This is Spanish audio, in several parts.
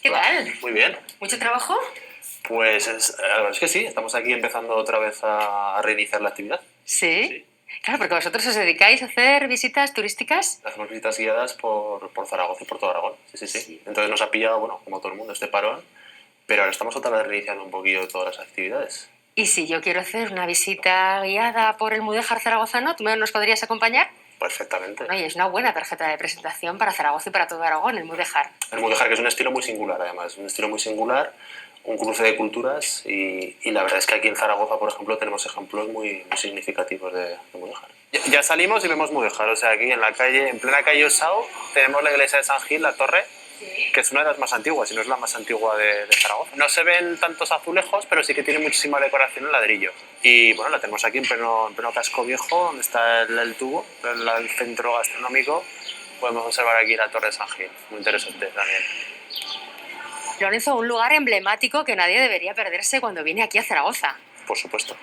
¿Qué tal? Muy bien. ¿Mucho trabajo? Pues la verdad es que sí, estamos aquí empezando otra vez a reiniciar la actividad. Sí. Sí. Claro, porque vosotros os dedicáis a hacer visitas turísticas. Hacemos visitas guiadas por Zaragoza y por todo Aragón. Sí, sí, sí. Sí. Entonces nos ha pillado, bueno, como todo el mundo, este parón, pero ahora estamos otra vez reiniciando un poquillo todas las actividades. Y si yo quiero hacer una visita guiada por el Mudéjar zaragozano, ¿tú nos podrías acompañar? Perfectamente. Oye, es una buena tarjeta de presentación para Zaragoza y para todo Aragón, el Mudéjar. El Mudéjar, que es un estilo muy singular, además, un estilo muy singular, un cruce de culturas y la verdad es que aquí en Zaragoza, por ejemplo, tenemos ejemplos muy significativos de Mudéjar. Ya salimos y vemos Mudéjar, o sea, aquí en la calle, en plena calle Osao, tenemos la iglesia de San Gil, la torre, que es una de las más antiguas, si no es la más antigua de Zaragoza. No se ven tantos azulejos, pero sí que tiene muchísima decoración en ladrillo. Y bueno, la tenemos aquí en pleno casco viejo, donde está el tubo, el centro gastronómico. Podemos observar aquí la Torre de San Gil, muy interesante también. Lorenzo, un lugar emblemático que nadie debería perderse cuando viene aquí a Zaragoza. Por supuesto.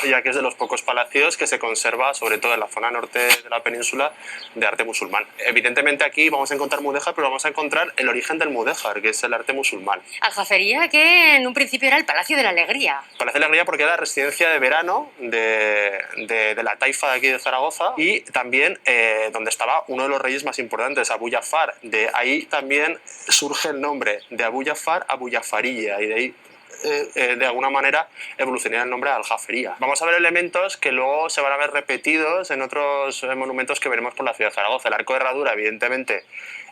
Ya que es de los pocos palacios que se conserva, sobre todo en la zona norte de la península, de arte musulmán. Evidentemente aquí vamos a encontrar mudéjar, pero vamos a encontrar el origen del mudéjar, que es el arte musulmán. Aljafería, que en un principio era el Palacio de la Alegría. Palacio de la Alegría porque era la residencia de verano de la taifa de aquí de Zaragoza y también donde estaba uno de los reyes más importantes, Abu Jafar. De ahí también surge el nombre de Abu Jafar, Abu Jafarilla, y de ahí de alguna manera evolucionaría el nombre a Aljafería. Vamos a ver elementos que luego se van a ver repetidos en otros monumentos que veremos por la ciudad de Zaragoza. El arco de herradura, evidentemente,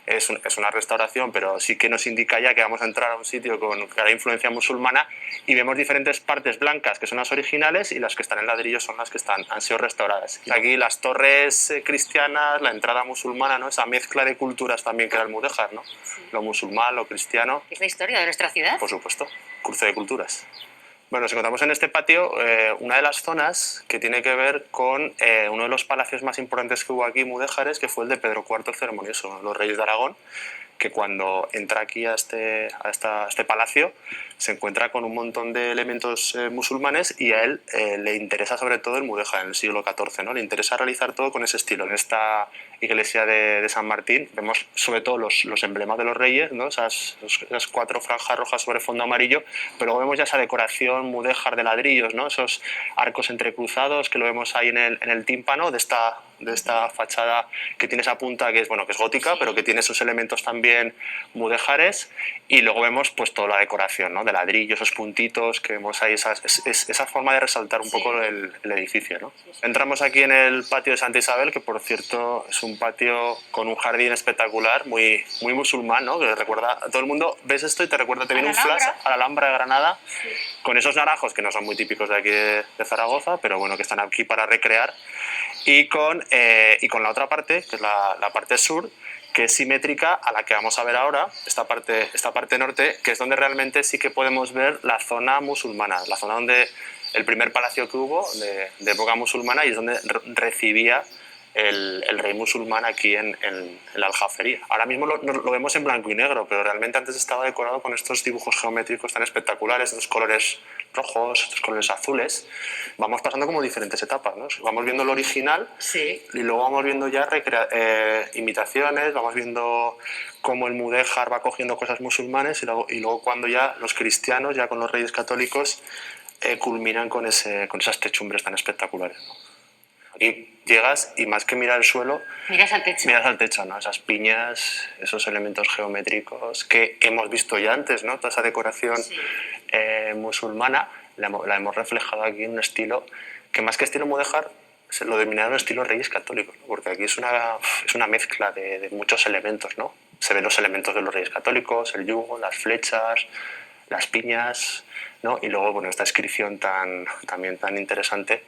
es una restauración, pero sí que nos indica ya que vamos a entrar a un sitio con clara influencia musulmana y vemos diferentes partes blancas que son las originales y las que están en ladrillo son las que han sido restauradas. Aquí las torres cristianas, la entrada musulmana, ¿no? Esa mezcla de culturas también que era el Mudéjar, ¿no? Lo musulmán, lo cristiano. ¿Es la historia de nuestra ciudad? Por supuesto, cruce de culturas. Bueno, nos encontramos en este patio una de las zonas que tiene que ver con uno de los palacios más importantes que hubo aquí, Mudéjares, que fue el de Pedro IV el Ceremonioso, los reyes de Aragón, que cuando entra aquí a este palacio se encuentra con un montón de elementos musulmanes y a él le interesa sobre todo el mudéjar en el siglo XIV, ¿no? Le interesa realizar todo con ese estilo. En esta iglesia de San Martín vemos sobre todo los emblemas de los reyes, ¿no? Esas cuatro franjas rojas sobre fondo amarillo, pero luego vemos ya esa decoración mudéjar de ladrillos, ¿no? Esos arcos entrecruzados que lo vemos ahí en el tímpano de esta fachada que tiene esa punta que es, bueno, que es gótica, pero que tiene esos elementos también mudéjares, y luego vemos pues toda la decoración, ¿no? De ladrillo, esos puntitos que vemos ahí, esa forma de resaltar un poco el edificio, ¿no? Entramos aquí en el patio de Santa Isabel, que por cierto es un patio con un jardín espectacular, muy musulmán, ¿no? Que recuerda a todo el mundo, ves esto y te viene un flash a la Alhambra de Granada, con esos naranjos que no son muy típicos de aquí de Zaragoza, pero bueno, que están aquí para recrear, y con la otra parte, que es la parte sur, que es simétrica a la que vamos a ver ahora, esta parte norte, que es donde realmente sí que podemos ver la zona musulmana, la zona donde el primer palacio que hubo de época musulmana, y es donde recibía el rey musulmán aquí en la Aljafería. Ahora mismo lo vemos en blanco y negro, pero realmente antes estaba decorado con estos dibujos geométricos tan espectaculares, estos colores rojos, estos colores azules. Vamos pasando como diferentes etapas, ¿no? Vamos viendo lo original, sí, y luego vamos viendo ya imitaciones, vamos viendo cómo el mudéjar va cogiendo cosas musulmanes, y luego cuando ya los cristianos, ya con los reyes católicos, culminan con esas techumbres tan espectaculares, ¿no? Aquí llegas y más que mirar el suelo, miras al techo. miras al techo, ¿no? Esas piñas, esos elementos geométricos que hemos visto ya antes, ¿no? Toda esa decoración musulmana la hemos reflejado aquí en un estilo que, más que estilo mudéjar, se lo denominaron estilo reyes católicos, ¿no? Porque aquí es una mezcla de muchos elementos, ¿no? Se ven los elementos de los reyes católicos, el yugo, las flechas, las piñas, ¿no? Y luego, bueno, esta inscripción también tan interesante,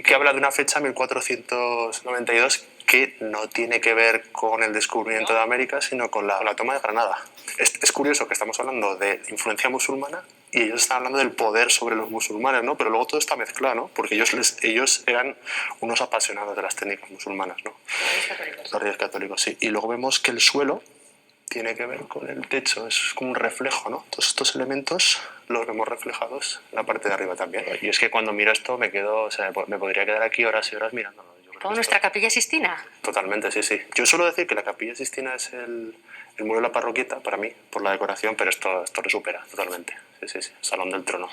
que habla de una fecha, 1492, que no tiene que ver con el descubrimiento de América, sino con la toma de Granada. Es curioso que estamos hablando de influencia musulmana y ellos están hablando del poder sobre los musulmanes, ¿no? Pero luego todo está mezclado, ¿no? Porque ellos eran unos apasionados de las técnicas musulmanas, ¿no? Los reyes católicos, sí. Y luego vemos que el suelo tiene que ver con el techo, es como un reflejo, ¿no? Todos estos elementos los vemos reflejados en la parte de arriba también. Y es que cuando miro esto me podría quedar aquí horas y horas mirándolo. Yo Como nuestra Capilla Sistina. Totalmente, sí, sí. Yo suelo decir que la Capilla Sistina es el muro de la parroquieta para mí, por la decoración, pero esto lo supera totalmente. Sí, sí, sí. Salón del Trono.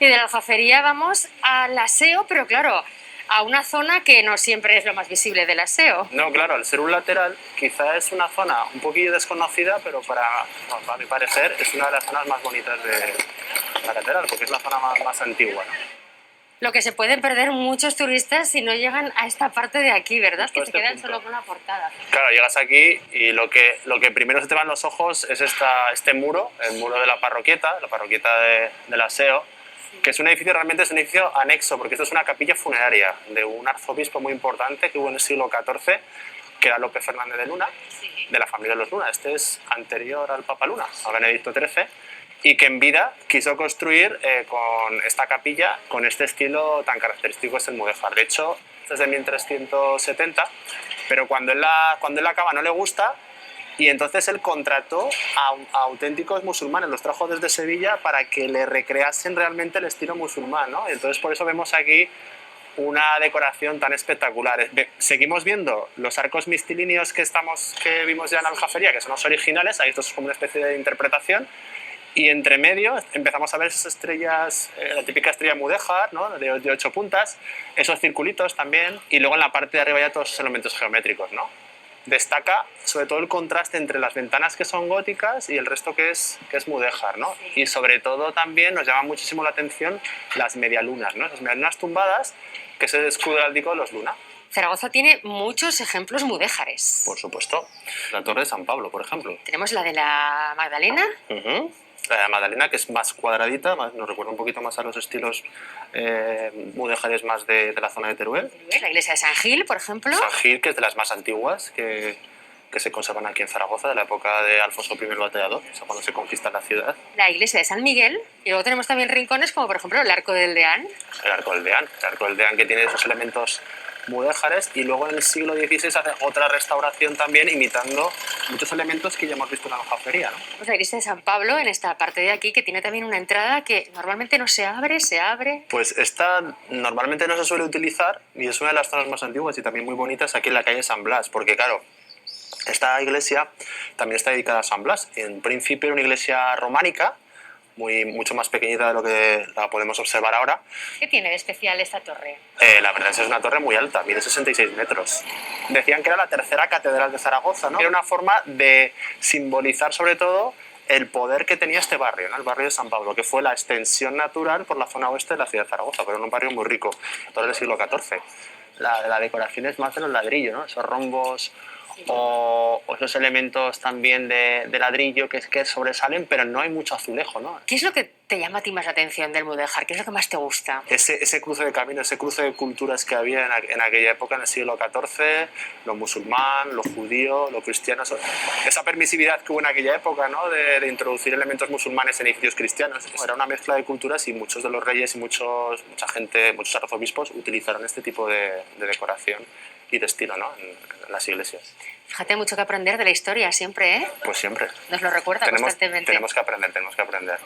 Y de la aljafería vamos al aseo, pero claro, a una zona que no siempre es lo más visible del aseo. No, claro, al ser un lateral, quizá es una zona un poquillo desconocida, pero para mi parecer es una de las zonas más bonitas de la lateral, porque es la zona más antigua, ¿no? Lo que se pueden perder muchos turistas si no llegan a esta parte de aquí, ¿verdad? Justo Que se este quedan punto. solo con la portada. Claro, llegas aquí y lo que primero se te va en los ojos es este muro, el muro de la parroquieta del aseo, que es un edificio, realmente es un edificio anexo, porque esto es una capilla funeraria de un arzobispo muy importante que hubo en el siglo XIV, que era Lope Fernández de Luna, de la familia de los Luna. Este es anterior al Papa Luna, a Benedicto XIII, y que en vida quiso construir con esta capilla, con este estilo tan característico es el mudéjar. De hecho, es de 1370, pero cuando él la acaba no le gusta, y entonces él contrató a auténticos musulmanes, los trajo desde Sevilla para que le recreasen realmente el estilo musulmán, ¿no? Y entonces por eso vemos aquí una decoración tan espectacular. Seguimos viendo los arcos mixtilíneos que vimos ya en la aljafería, que son los originales, ahí esto es como una especie de interpretación, y entre medio empezamos a ver esas estrellas, la típica estrella mudéjar, ¿no? de 8 puntas, esos circulitos también, y luego en la parte de arriba ya todos los elementos geométricos, ¿no? Destaca sobre todo el contraste entre las ventanas que son góticas y el resto que es mudéjar, ¿no? Sí. Y sobre todo también nos llama muchísimo la atención las medialunas, ¿no? Esas medialunas tumbadas, que es el escudo heráldico de los Luna. Zaragoza tiene muchos ejemplos mudéjares. Por supuesto. La Torre de San Pablo, por ejemplo. Tenemos la de la Magdalena. La de la Magdalena, que es más cuadradita, nos recuerda un poquito más a los estilos mudéjares más de la zona de Teruel. La iglesia de San Gil, por ejemplo. San Gil, que es de las más antiguas que se conservan aquí en Zaragoza, de la época de Alfonso I el Bateador, o sea, cuando se conquista la ciudad. La iglesia de San Miguel. Y luego tenemos también rincones como, por ejemplo, el Arco del Deán. El Arco del Deán, que tiene esos elementos mudéjares, y luego en el siglo XVI hace otra restauración también imitando muchos elementos que ya hemos visto en la aljafería, ¿no? Pues la iglesia de San Pablo en esta parte de aquí, que tiene también una entrada que normalmente no se abre, se abre. Pues esta normalmente no se suele utilizar y es una de las zonas más antiguas y también muy bonitas aquí en la calle San Blas, porque claro, esta iglesia también está dedicada a San Blas. En principio era una iglesia románica, mucho más pequeñita de lo que la podemos observar ahora. ¿Qué tiene de especial esta torre? La verdad es que es una torre muy alta, mide 66 metros. Decían que era la tercera catedral de Zaragoza, ¿no? Era una forma de simbolizar sobre todo el poder que tenía este barrio, ¿no? El barrio de San Pablo, que fue la extensión natural por la zona oeste de la ciudad de Zaragoza, pero en un barrio muy rico, todo el siglo XIV. La decoración es más de los ladrillos, ¿no? Esos rombos o esos elementos también de ladrillo que sobresalen, pero no hay mucho azulejo, ¿no? ¿Qué es lo que te llama a ti más la atención del mudéjar? ¿Qué es lo que más te gusta? Ese cruce de caminos, ese cruce de culturas que había en aquella época, en el siglo XIV, lo musulmán, lo judío, lo cristiano, esa permisividad que hubo en aquella época, ¿no? de introducir elementos musulmanes en edificios cristianos. Era una mezcla de culturas y muchos de los reyes y mucha gente, muchos arzobispos utilizaron este tipo de decoración y de estilo, ¿no? en las iglesias. Fíjate, mucho que aprender de la historia siempre, ¿eh? Pues siempre. Nos lo recuerda constantemente. Tenemos que aprender.